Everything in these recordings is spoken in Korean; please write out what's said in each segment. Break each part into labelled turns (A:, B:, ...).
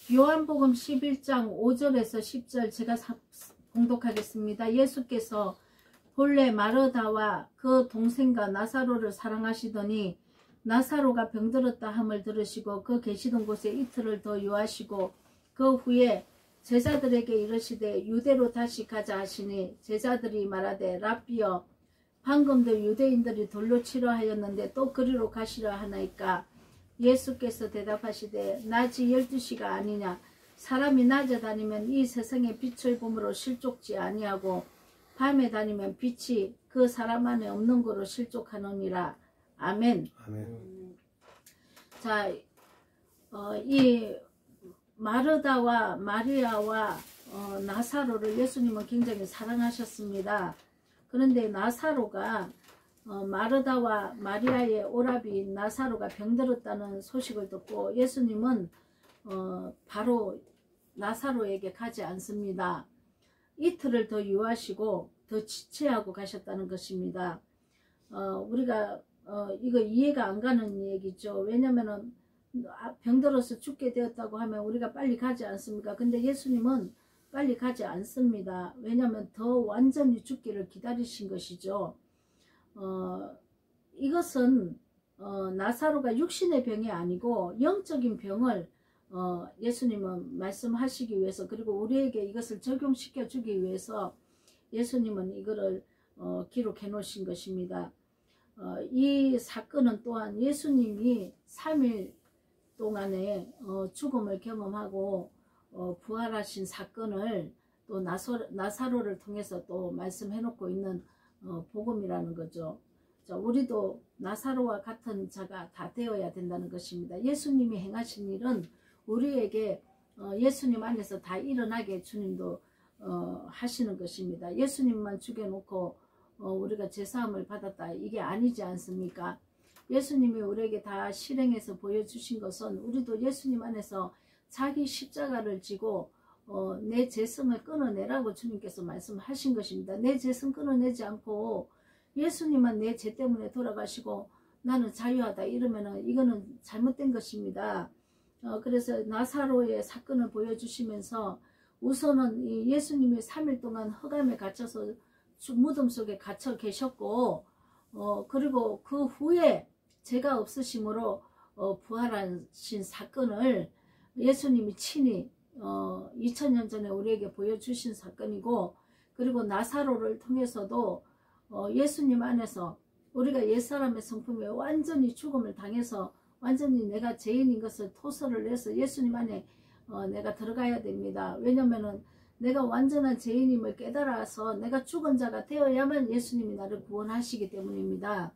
A: 요한복음 11장 5절에서 10절 제가 봉독하겠습니다. 예수께서 본래 마르다와 그 동생과 나사로를 사랑하시더니 나사로가 병들었다 함을 들으시고 그 계시던 곳에 이틀을 더 유하시고 그 후에 제자들에게 이르시되 유대로 다시 가자 하시니 제자들이 말하되 랍비여 방금도 유대인들이 돌로 치려 하였는데 또 그리로 가시려 하나이까. 예수께서 대답하시되 낮이 12시가 아니냐. 사람이 낮에 다니면 이 세상의 빛을 보므로 실족지 아니하고 밤에 다니면 빛이 그 사람 안에 없는 거로 실족하느니라. 아멘.
B: 아멘.
A: 자, 이 마르다와 마리아와 나사로를 예수님은 굉장히 사랑하셨습니다. 그런데 나사로가 마르다와 마리아의 오라비인 나사로가 병들었다는 소식을 듣고 예수님은 바로 나사로에게 가지 않습니다. 이틀을 더 유하시고 더 지체하고 가셨다는 것입니다. 우리가 이거 이해가 안 가는 얘기죠. 왜냐면은 병들어서 죽게 되었다고 하면 우리가 빨리 가지 않습니까? 근데 예수님은 빨리 가지 않습니다. 왜냐하면 더 완전히 죽기를 기다리신 것이죠. 이것은 나사로가 육신의 병이 아니고 영적인 병을 예수님은 말씀하시기 위해서, 그리고 우리에게 이것을 적용시켜 주기 위해서 예수님은 이거를 기록해 놓으신 것입니다. 이 사건은 또한 예수님이 3일 동안에 죽음을 경험하고 부활하신 사건을 또 나사로를 통해서 또 말씀해 놓고 있는 복음이라는 거죠. 자, 우리도 나사로와 같은 자가 다 되어야 된다는 것입니다. 예수님이 행하신 일은 우리에게 예수님 안에서 다 일어나게 주님도 하시는 것입니다. 예수님만 죽여놓고 우리가 제사함을 받았다, 이게 아니지 않습니까? 예수님이 우리에게 다 실행해서 보여주신 것은 우리도 예수님 안에서 자기 십자가를 지고 내 죄성을 끊어내라고 주님께서 말씀하신 것입니다. 내 죄성 끊어내지 않고 예수님만 내 죄 때문에 돌아가시고 나는 자유하다 이러면은 이거는 잘못된 것입니다. 그래서 나사로의 사건을 보여주시면서 우선은 이 예수님이 3일 동안 흑암에 갇혀서 무덤 속에 갇혀 계셨고 그리고 그 후에 죄가 없으심으로 부활하신 사건을 예수님이 친히 2000년 전에 우리에게 보여주신 사건이고, 그리고 나사로를 통해서도 예수님 안에서 우리가 옛사람의 성품에 완전히 죽음을 당해서 완전히 내가 죄인인 것을 토설을 해서 예수님 안에 내가 들어가야 됩니다. 왜냐면은 내가 완전한 죄인임을 깨달아서 내가 죽은 자가 되어야만 예수님이 나를 구원하시기 때문입니다.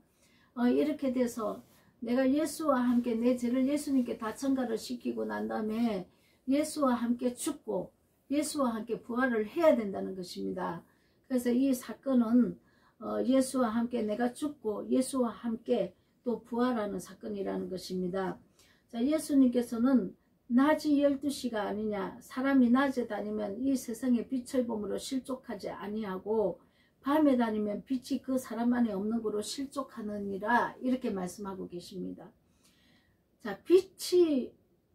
A: 이렇게 돼서 내가 예수와 함께 내 죄를 예수님께 다 전가를 시키고 난 다음에 예수와 함께 죽고 예수와 함께 부활을 해야 된다는 것입니다. 그래서 이 사건은 예수와 함께 내가 죽고 예수와 함께 또 부활하는 사건이라는 것입니다. 자, 예수님께서는 낮이 12시가 아니냐, 사람이 낮에 다니면 이 세상의 빛을 보므로 실족하지 아니하고 밤에 다니면 빛이 그 사람 안에 없는 거로 실족하느니라, 이렇게 말씀하고 계십니다. 자, 빛이,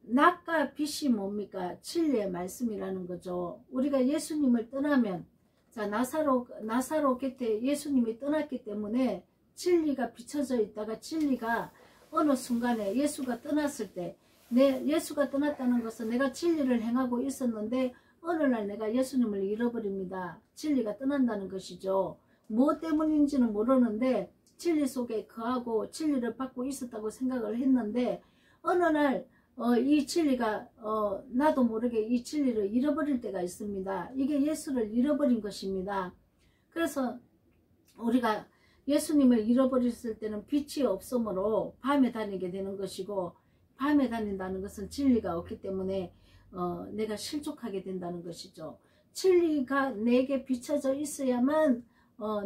A: 낮과 빛이 뭡니까? 진리의 말씀이라는 거죠. 우리가 예수님을 떠나면, 자, 나사로 곁에 예수님이 떠났기 때문에 진리가 비춰져 있다가 진리가 어느 순간에 예수가 떠났을 때, 예수가 떠났다는 것은 내가 진리를 행하고 있었는데 어느 날 내가 예수님을 잃어버립니다. 진리가 떠난다는 것이죠. 무엇 때문인지는 모르는데 진리 속에 거하고 진리를 받고 있었다고 생각을 했는데 어느 날 이 진리가 나도 모르게 이 진리를 잃어버릴 때가 있습니다. 이게 예수를 잃어버린 것입니다. 그래서 우리가 예수님을 잃어버렸을 때는 빛이 없으므로 밤에 다니게 되는 것이고, 밤에 다닌다는 것은 진리가 없기 때문에 내가 실족하게 된다는 것이죠. 진리가 내게 비춰져 있어야만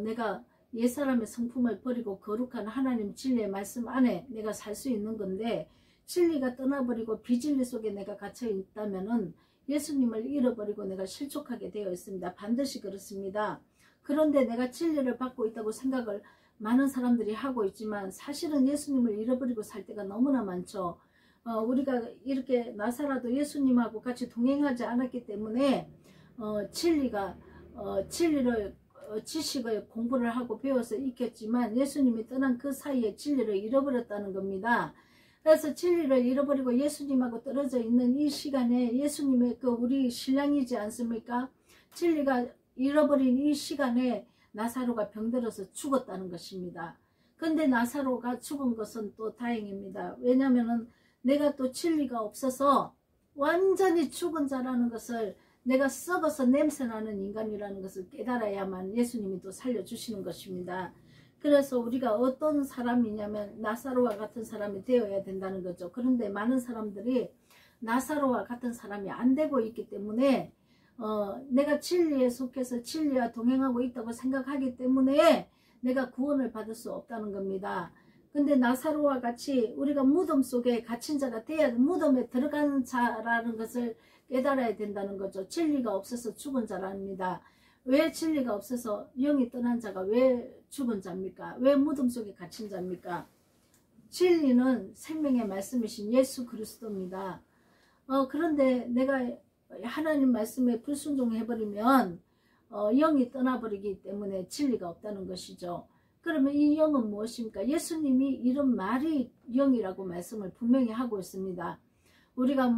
A: 내가 옛사람의 성품을 버리고 거룩한 하나님 진리의 말씀 안에 내가 살 수 있는 건데, 진리가 떠나버리고 비진리 속에 내가 갇혀 있다면은 예수님을 잃어버리고 내가 실족하게 되어 있습니다. 반드시 그렇습니다. 그런데 내가 진리를 받고 있다고 생각을 많은 사람들이 하고 있지만 사실은 예수님을 잃어버리고 살 때가 너무나 많죠. 우리가 이렇게 나사로도 예수님하고 같이 동행하지 않았기 때문에 진리를 지식을 공부를 하고 배워서 익혔지만 예수님이 떠난 그 사이에 진리를 잃어버렸다는 겁니다. 그래서 진리를 잃어버리고 예수님하고 떨어져 있는 이 시간에 예수님의 우리 신랑이지 않습니까? 진리가 잃어버린 이 시간에 나사로가 병들어서 죽었다는 것입니다. 근데 나사로가 죽은 것은 또 다행입니다. 왜냐면은 내가 또 진리가 없어서 완전히 죽은 자라는 것을, 내가 썩어서 냄새나는 인간이라는 것을 깨달아야만 예수님이 또 살려주시는 것입니다. 그래서 우리가 어떤 사람이냐면 나사로와 같은 사람이 되어야 된다는 거죠. 그런데 많은 사람들이 나사로와 같은 사람이 안 되고 있기 때문에 내가 진리에 속해서 진리와 동행하고 있다고 생각하기 때문에 내가 구원을 받을 수 없다는 겁니다. 근데 나사로와 같이 우리가 무덤 속에 갇힌 자가 돼야, 무덤에 들어간 자라는 것을 깨달아야 된다는 거죠. 진리가 없어서 죽은 자랍니다. 왜 진리가 없어서 영이 떠난 자가 왜 죽은 자입니까? 왜 무덤 속에 갇힌 자입니까? 진리는 생명의 말씀이신 예수 그리스도입니다. 그런데 내가 하나님 말씀에 불순종해버리면 영이 떠나버리기 때문에 진리가 없다는 것이죠. 그러면 이 영은 무엇입니까? 예수님이 이런 말이 영이라고 말씀을 분명히 하고 있습니다. 우리가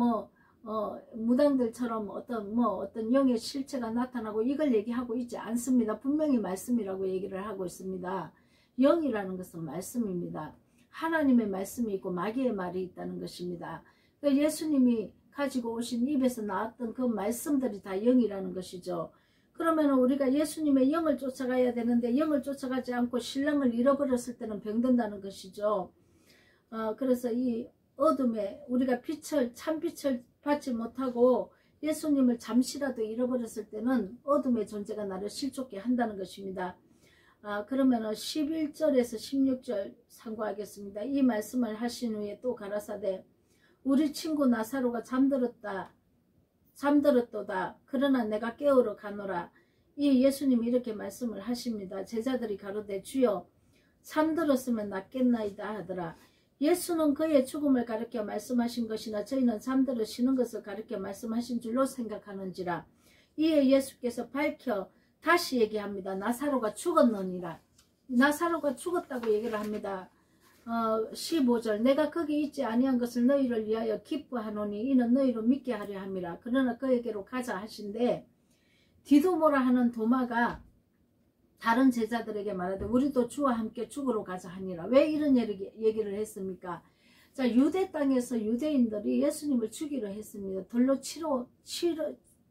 A: 무당들처럼 어떤 영의 실체가 나타나고 이걸 얘기하고 있지 않습니다. 분명히 말씀이라고 얘기를 하고 있습니다. 영이라는 것은 말씀입니다. 하나님의 말씀이 있고 마귀의 말이 있다는 것입니다. 예수님이 가지고 오신 입에서 나왔던 그 말씀들이 다 영이라는 것이죠. 그러면 우리가 예수님의 영을 쫓아가야 되는데 영을 쫓아가지 않고 신랑을 잃어버렸을 때는 병든다는 것이죠. 그래서 이 어둠에 우리가 참빛을 받지 못하고 예수님을 잠시라도 잃어버렸을 때는 어둠의 존재가 나를 실족게 한다는 것입니다. 그러면 11절에서 16절 참고하겠습니다. 이 말씀을 하신 후에 또 가라사대 우리 친구 나사로가 잠들었도다. 그러나 내가 깨우러 가노라. 이 예수님이 이렇게 말씀을 하십니다. 제자들이 가로되 주여 잠들었으면 낫겠나이다 하더라. 예수는 그의 죽음을 가리켜 말씀하신 것이나 저희는 잠들어 쉬는 것을 가리켜 말씀하신 줄로 생각하는지라. 이에 예수께서 밝혀 다시 얘기합니다. 나사로가 죽었느니라. 나사로가 죽었다고 얘기를 합니다. 15절 내가 거기 있지 아니한 것을 너희를 위하여 기뻐하노니 이는 너희로 믿게 하려 함이라. 그러나 그에게로 가자 하신데 디도모라 하는 도마가 다른 제자들에게 말하되 우리도 주와 함께 죽으러 가자 하니라. 왜 이런 얘기를 했습니까? 자, 유대 땅에서 유대인들이 예수님을 죽이려 했습니다. 돌로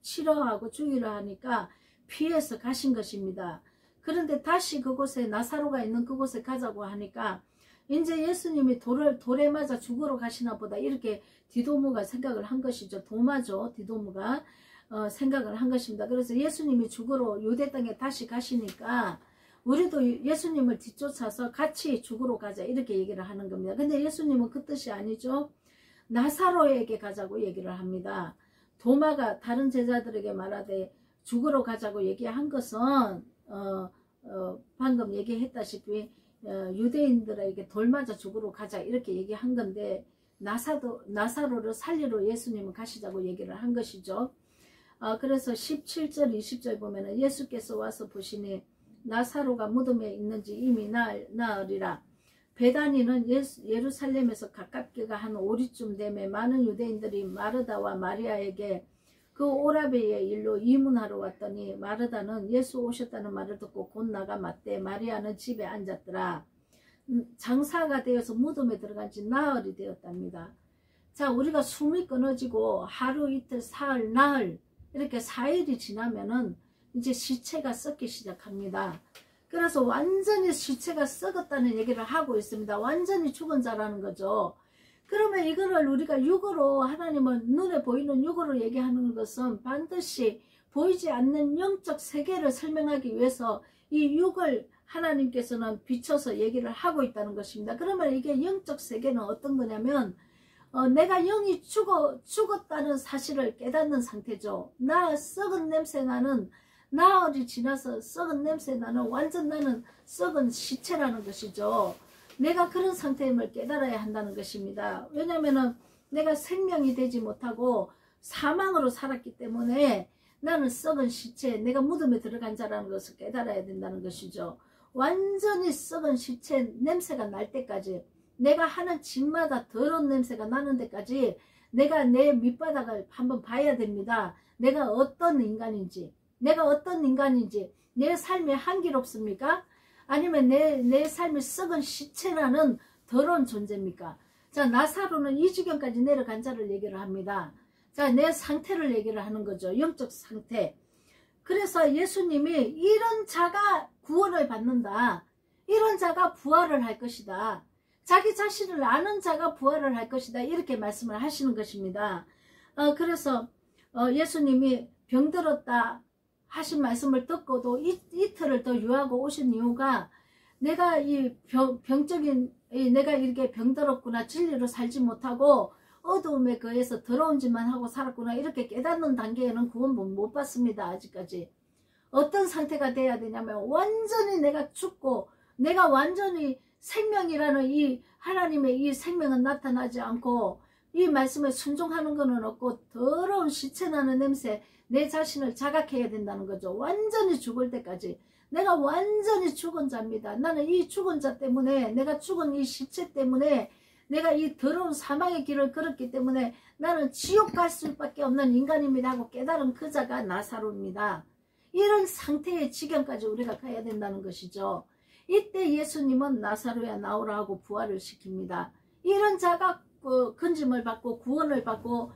A: 치러하고 죽이려 하니까 피해서 가신 것입니다. 그런데 다시 그곳에 나사로가 있는 그곳에 가자고 하니까 이제 예수님이 돌에 맞아 죽으러 가시나 보다 이렇게 디도모가 생각을 한 것이죠. 도마죠. 디도모가 생각을 한 것입니다. 그래서 예수님이 죽으러 유대 땅에 다시 가시니까 우리도 예수님을 뒤쫓아서 같이 죽으러 가자 이렇게 얘기를 하는 겁니다. 근데 예수님은 그 뜻이 아니죠. 나사로에게 가자고 얘기를 합니다. 도마가 다른 제자들에게 말하되 죽으러 가자고 얘기한 것은 방금 얘기했다시피 유대인들에게 돌 맞아 죽으러 가자 이렇게 얘기한 건데 나사로를 살리러 예수님은 가시자고 얘기를 한 것이죠. 그래서 17절 20절 보면은 예수께서 와서 보시니 나사로가 무덤에 있는지 이미 나으리라. 베다니는 예루살렘에서 가깝게가 한 5리쯤 되매 많은 유대인들이 마르다와 마리아에게 그 오라베의 일로 이문하러 왔더니 마르다는 예수 오셨다는 말을 듣고 곧 나가 맞대 마리아는 집에 앉았더라. 장사가 되어서 무덤에 들어간 지 나흘이 되었답니다. 자, 우리가 숨이 끊어지고 하루 이틀 사흘 나흘 이렇게 4일이 지나면은 이제 시체가 썩기 시작합니다. 그래서 완전히 시체가 썩었다는 얘기를 하고 있습니다. 완전히 죽은 자라는 거죠. 그러면 이거를 우리가 육으로, 하나님은 눈에 보이는 육으로 얘기하는 것은 반드시 보이지 않는 영적 세계를 설명하기 위해서 이 육을 하나님께서는 비춰서 얘기를 하고 있다는 것입니다. 그러면 이게 영적 세계는 어떤 거냐면 내가 영이 죽었다는 사실을 깨닫는 상태죠. 나 썩은 냄새 나는, 나흘이 지나서 썩은 냄새 나는 완전 나는 썩은 시체라는 것이죠. 내가 그런 상태임을 깨달아야 한다는 것입니다. 왜냐면은 내가 생명이 되지 못하고 사망으로 살았기 때문에 나는 썩은 시체, 내가 무덤에 들어간 자라는 것을 깨달아야 된다는 것이죠. 완전히 썩은 시체 냄새가 날 때까지, 내가 하는 짓마다 더러운 냄새가 나는 데까지 내가 내 밑바닥을 한번 봐야 됩니다. 내가 어떤 인간인지, 내 삶이 한기롭습니까? 아니면 내 삶이 썩은 시체라는 더러운 존재입니까? 자, 나사로는 이 지경까지 내려간 자를 얘기를 합니다. 자, 내 상태를 얘기를 하는 거죠. 영적 상태. 그래서 예수님이 이런 자가 구원을 받는다. 이런 자가 부활을 할 것이다. 자기 자신을 아는 자가 부활을 할 것이다. 이렇게 말씀을 하시는 것입니다. 그래서 예수님이 병들었다 하신 말씀을 듣고도 이틀을 더 유하고 오신 이유가, 내가 이 내가 이렇게 병들었구나, 진리로 살지 못하고 어두움에 거해서 더러운 짓만 하고 살았구나, 이렇게 깨닫는 단계에는 구원 못 받습니다. 아직까지. 어떤 상태가 돼야 되냐면, 완전히 내가 죽고 내가 완전히 생명이라는 이 하나님의 이 생명은 나타나지 않고 이 말씀에 순종하는 것은 없고 더러운 시체나는 냄새, 내 자신을 자각해야 된다는 거죠. 완전히 죽을 때까지. 내가 완전히 죽은 자입니다. 나는 이 죽은 자 때문에, 내가 죽은 이 시체 때문에, 내가 이 더러운 사망의 길을 걸었기 때문에 나는 지옥 갈 수밖에 없는 인간입니다 하고 깨달은 그 자가 나사로입니다. 이런 상태의 지경까지 우리가 가야 된다는 것이죠. 이때 예수님은 나사로야 나오라 하고 부활을 시킵니다. 이런 자가 건짐을 받고 구원을 받고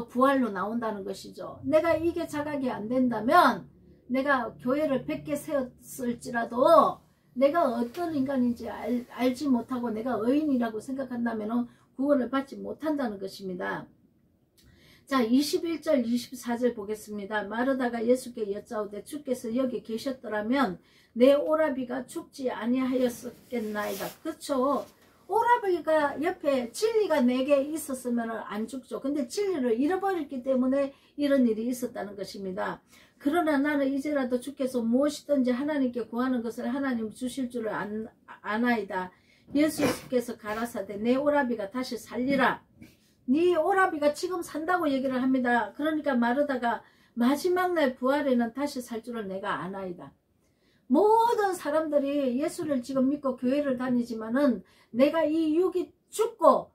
A: 부활로 나온다는 것이죠. 내가 이게 자각이 안 된다면, 내가 교회를 100개 세웠을지라도 내가 어떤 인간인지 알지 못하고 내가 의인이라고 생각한다면 구원을 받지 못한다는 것입니다. 자, 21절 24절 보겠습니다. 마르다가 예수께 여짜오되 주께서 여기 계셨더라면 내 오라비가 죽지 아니하였겠나이다. 그렇죠. 오라비가 옆에 진리가 내게 있었으면 안 죽죠. 근데 진리를 잃어버렸기 때문에 이런 일이 있었다는 것입니다. 그러나 나는 이제라도 주께서 무엇이든지 하나님께 구하는 것을 하나님 주실 줄을 아나이다. 예수께서 가라사대 내 오라비가 다시 살리라. 네 오라비가 지금 산다고 얘기를 합니다. 그러니까 마르다가 마지막 날 부활에는 다시 살 줄을 내가 아나이다. 모든 사람들이 예수를 지금 믿고 교회를 다니지만은 내가 이 육이 죽고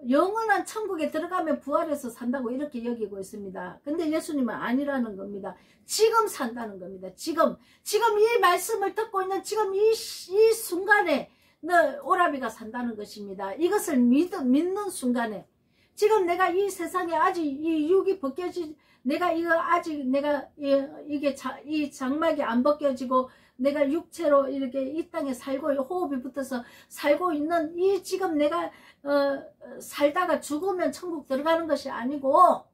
A: 영원한 천국에 들어가면 부활해서 산다고 이렇게 여기고 있습니다. 근데 예수님은 아니라는 겁니다. 지금 산다는 겁니다. 지금 이 말씀을 듣고 있는 지금 이 순간에 너 오라비가 산다는 것입니다. 이것을 믿는 순간에, 지금 내가 이 세상에 아직 이 육이 벗겨지, 내가 이거 아직 내가 이 장막이 안 벗겨지고 내가 육체로 이렇게 이 땅에 살고 호흡이 붙어서 살고 있는 이 지금 내가 살다가 죽으면 천국 들어가는 것이 아니고,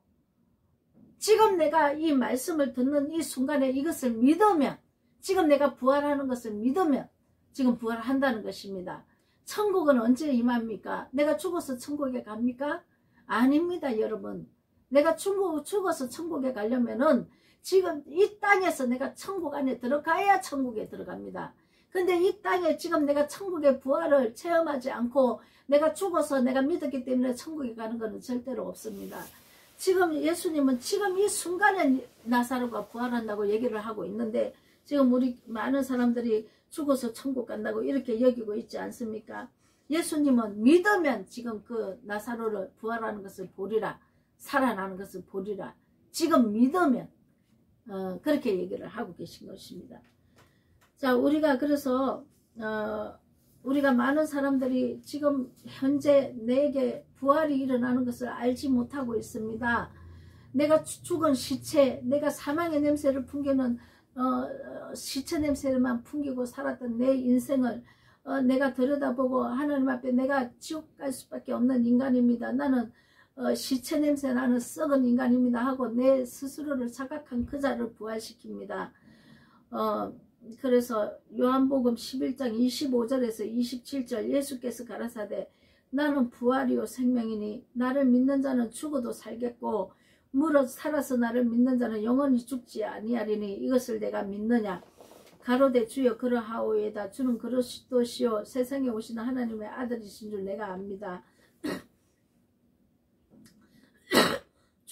A: 지금 내가 이 말씀을 듣는 이 순간에 이것을 믿으면, 지금 내가 부활하는 것을 믿으면 지금 부활한다는 것입니다. 천국은 언제 임합니까? 내가 죽어서 천국에 갑니까? 아닙니다, 여러분. 내가 죽어서 천국에 가려면은 지금 이 땅에서 내가 천국 안에 들어가야 천국에 들어갑니다. 근데 이 땅에 지금 내가 천국의 부활을 체험하지 않고 내가 죽어서 내가 믿었기 때문에 천국에 가는 것은 절대로 없습니다. 지금 예수님은 지금 이 순간에 나사로가 부활한다고 얘기를 하고 있는데, 지금 우리 많은 사람들이 죽어서 천국 간다고 이렇게 여기고 있지 않습니까? 예수님은 믿으면 지금 그 나사로를 부활하는 것을 보리라, 살아나는 것을 보리라. 지금 믿으면 그렇게 얘기를 하고 계신 것입니다. 자, 우리가 그래서 우리가 많은 사람들이 지금 현재 내게 부활이 일어나는 것을 알지 못하고 있습니다. 내가 죽은 시체, 내가 사망의 냄새를 풍기는 시체 냄새만 풍기고 살았던 내 인생을 내가 들여다보고 하나님 앞에 내가 지옥 갈 수밖에 없는 인간입니다. 나는 시체 냄새 나는 썩은 인간입니다 하고 내 스스로를 자각한 그 자를 부활시킵니다. 그래서 요한복음 11장 25절에서 27절 예수께서 가라사대 나는 부활이요 생명이니 나를 믿는 자는 죽어도 살겠고 물어 살아서 나를 믿는 자는 영원히 죽지 아니하리니 이것을 내가 믿느냐. 가로되 주여 그러하오이다. 주는 그리스도시요 세상에 오시는 하나님의 아들이신 줄 내가 압니다.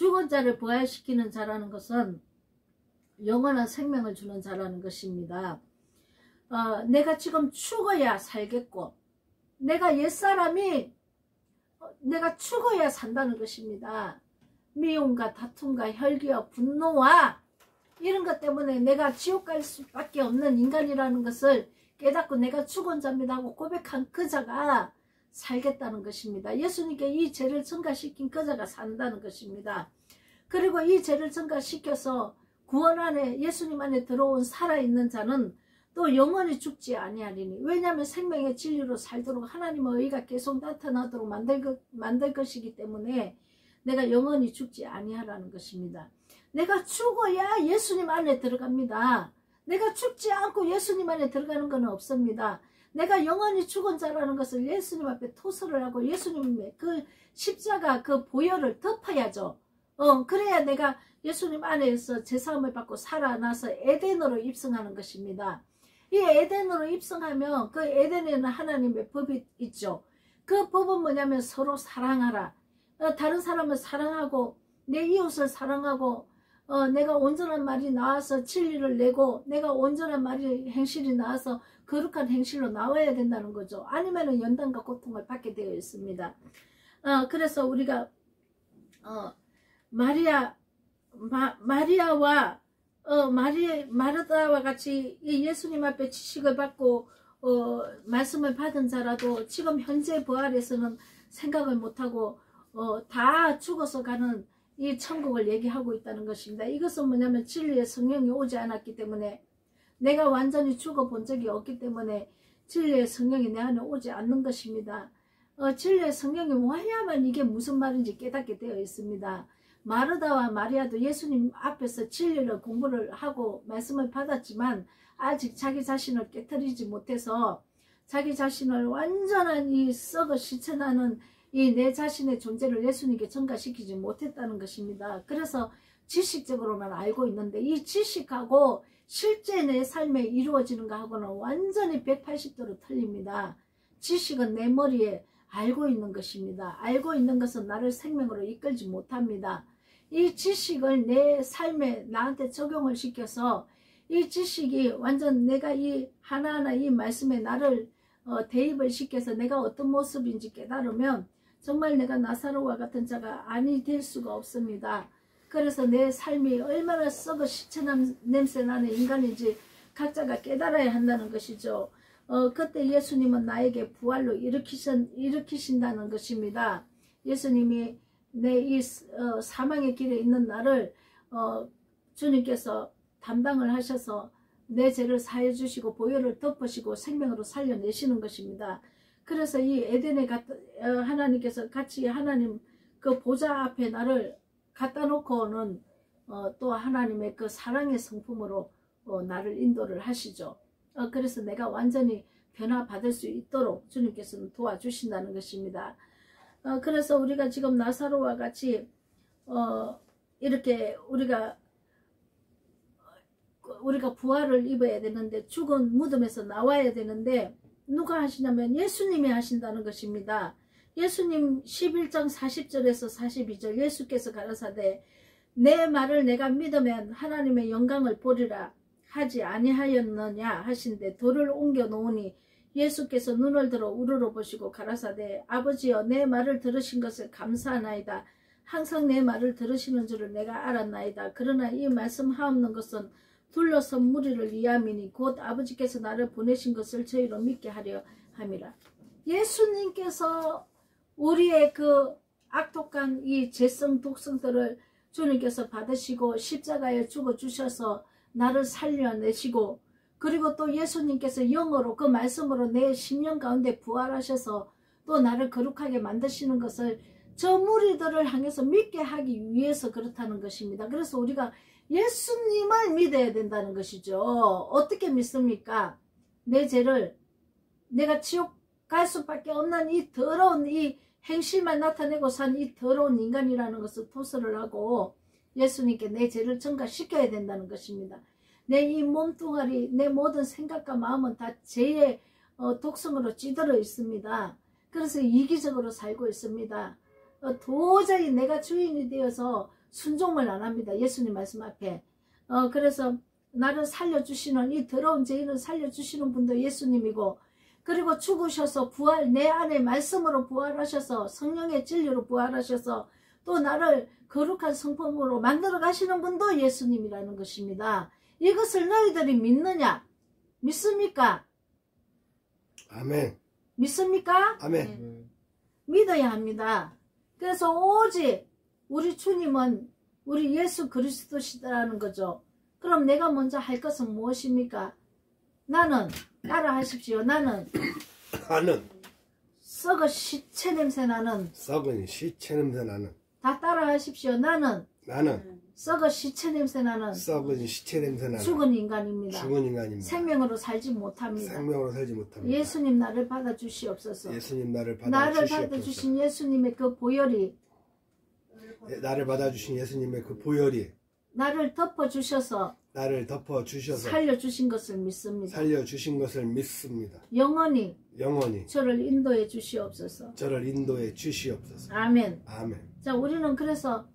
A: 죽은 자를 부활시키는 자라는 것은 영원한 생명을 주는 자라는 것입니다. 내가 지금 죽어야 살겠고, 내가 옛사람이 내가 죽어야 산다는 것입니다. 미움과 다툼과 혈기와 분노와 이런 것 때문에 내가 지옥 갈 수밖에 없는 인간이라는 것을 깨닫고 내가 죽은 자입니다 하고 고백한 그 자가 살겠다는 것입니다. 예수님께 이 죄를 전가시킨 그 자가 산다는 것입니다. 그리고 이 죄를 전가시켜서 구원 안에 예수님 안에 들어온 살아있는 자는 또 영원히 죽지 아니하리니, 왜냐하면 생명의 진리로 살도록 하나님의 의가 계속 나타나도록 만들 것이기 때문에 내가 영원히 죽지 아니하라는 것입니다. 내가 죽어야 예수님 안에 들어갑니다. 내가 죽지 않고 예수님 안에 들어가는 것은 없습니다. 내가 영원히 죽은 자라는 것을 예수님 앞에 토설을 하고 예수님의 그 십자가 그 보혈을 덮어야죠. 그래야 내가 예수님 안에서 제사함을 받고 살아나서 에덴으로 입성하는 것입니다. 이 에덴으로 입성하면 그 에덴에는 하나님의 법이 있죠. 그 법은 뭐냐면 서로 사랑하라. 다른 사람을 사랑하고 내 이웃을 사랑하고 내가 온전한 말이 나와서 진리를 내고 내가 온전한 말이 행실이 나와서 거룩한 행실로 나와야 된다는 거죠. 아니면은 연단과 고통을 받게 되어 있습니다. 그래서 우리가 마리아와 마르다와 같이 이 예수님 앞에 지식을 받고 말씀을 받은 자라도 지금 현재 부활에서는 생각을 못하고 다 죽어서 가는 이 천국을 얘기하고 있다는 것입니다. 이것은 뭐냐면 진리의 성령이 오지 않았기 때문에, 내가 완전히 죽어본 적이 없기 때문에 진리의 성령이 내 안에 오지 않는 것입니다. 진리의 성령이 와야만 이게 무슨 말인지 깨닫게 되어 있습니다. 마르다와 마리아도 예수님 앞에서 진리를 공부를 하고 말씀을 받았지만 아직 자기 자신을 깨트리지 못해서 자기 자신을 완전한 이 썩어 시천하는 이 내 자신의 존재를 예수님께 전가시키지 못했다는 것입니다. 그래서 지식적으로만 알고 있는데 이 지식하고 실제 내 삶에 이루어지는 것하고는 완전히 180도로 틀립니다. 지식은 내 머리에 알고 있는 것입니다. 알고 있는 것은 나를 생명으로 이끌지 못합니다. 이 지식을 내 삶에 나한테 적용을 시켜서 이 지식이 완전 내가 이 하나하나 이 말씀에 나를 대입을 시켜서 내가 어떤 모습인지 깨달으면 정말 내가 나사로와 같은 자가 아니 될 수가 없습니다. 그래서 내 삶이 얼마나 썩어 시체남 냄새 나는 인간인지 각자가 깨달아야 한다는 것이죠. 그때 예수님은 나에게 부활로 일으키신다는 것입니다. 예수님이 내 이 사망의 길에 있는 나를 주님께서 담당을 하셔서 내 죄를 사해 주시고 보혈을 덮으시고 생명으로 살려내시는 것입니다. 그래서 이 에덴에 하나님께서 같이 하나님 그 보좌 앞에 나를 갖다 놓고는 또 하나님의 그 사랑의 성품으로 나를 인도를 하시죠. 그래서 내가 완전히 변화받을 수 있도록 주님께서는 도와주신다는 것입니다. 그래서 우리가 지금 나사로와 같이 이렇게 우리가 부활을 입어야 되는데 죽은 무덤에서 나와야 되는데 누가 하시냐면 예수님이 하신다는 것입니다. 예수님 11장 40절에서 42절 예수께서 가라사대 내 말을 내가 믿으면 하나님의 영광을 보리라 하지 아니하였느냐 하신데 돌을 옮겨 놓으니 예수께서 눈을 들어 우러러 보시고 가라사대 아버지여 내 말을 들으신 것을 감사하나이다. 항상 내 말을 들으시는 줄을 내가 알았나이다. 그러나 이 말씀하옵는 것은 둘러선 무리를 위함이니 곧 아버지께서 나를 보내신 것을 저희로 믿게 하려 함이라. 예수님께서 우리의 그 악독한 이 죄성 독성들을 주님께서 받으시고 십자가에 죽어주셔서 나를 살려내시고 그리고 또 예수님께서 영으로 그 말씀으로 내 심령 가운데 부활하셔서 또 나를 거룩하게 만드시는 것을 저 무리들을 향해서 믿게 하기 위해서 그렇다는 것입니다. 그래서 우리가 예수님을 믿어야 된다는 것이죠. 어떻게 믿습니까? 내 죄를 내가 지옥 갈 수밖에 없는 이 더러운 이 행실만 나타내고 산 이 더러운 인간이라는 것을 토설을 하고 예수님께 내 죄를 전가시켜야 된다는 것입니다. 내 이 몸뚱아리 내 모든 생각과 마음은 다 죄의 독성으로 찌들어 있습니다. 그래서 이기적으로 살고 있습니다. 도저히 내가 주인이 되어서 순종을 안 합니다. 예수님 말씀 앞에. 그래서 나를 살려주시는, 이 더러운 죄인을 살려주시는 분도 예수님이고, 그리고 죽으셔서 내 안에 말씀으로 부활하셔서 성령의 진리로 부활하셔서 또 나를 거룩한 성품으로 만들어 가시는 분도 예수님이라는 것입니다. 이것을 너희들이 믿느냐? 믿습니까?
B: 아멘.
A: 믿습니까?
B: 아멘.
A: 믿어야 합니다. 그래서 오직 우리 주님은 우리 예수 그리스도시다라는 거죠. 그럼 내가 먼저 할 것은 무엇입니까? 나는, 따라 하십시오. 나는 썩어 시체 냄새 나는,
B: 썩은 시체 냄새 나는,
A: 다 따라 하십시오. 나는 썩어 시체 냄새 나는
B: 썩은 시체 냄새 나는
A: 죽은 인간입니다.
B: 죽은 인간입니다.
A: 생명으로 살지 못합니다.
B: 생명으로 살지 못합니다.
A: 예수님 나를 받아주시옵소서.
B: 예수님 나를
A: 나를
B: 받아주시옵소서.
A: 받아주신 예수님의 그 보혈이
B: 나를 받아주신 예수님의 그 보혈이
A: 나를 덮어주셔서
B: 나를 덮어주셔서
A: 살려주신 것을 믿습니다.
B: 살려주신 것을 믿습니다.
A: 영원히
B: 영원히
A: 저를 인도해 주시옵소서.
B: 저를 인도해 주시옵소서.
A: 아멘.
B: 아멘.
A: 자, 우리는 그래서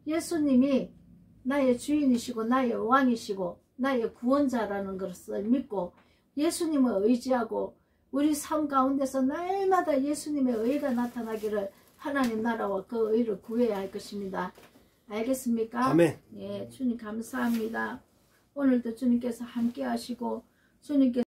A: 예수님이 나의 주인이시고 나의 왕이시고 나의 구원자라는 것을 믿고 예수님을 의지하고 우리 삶 가운데서 날마다 예수님의 의가 나타나기를 하나님 나라와 그 의를 구해야 할 것입니다. 알겠습니까?
B: 아멘.
A: 예, 주님 감사합니다. 오늘도 주님께서 함께 하시고 주님께서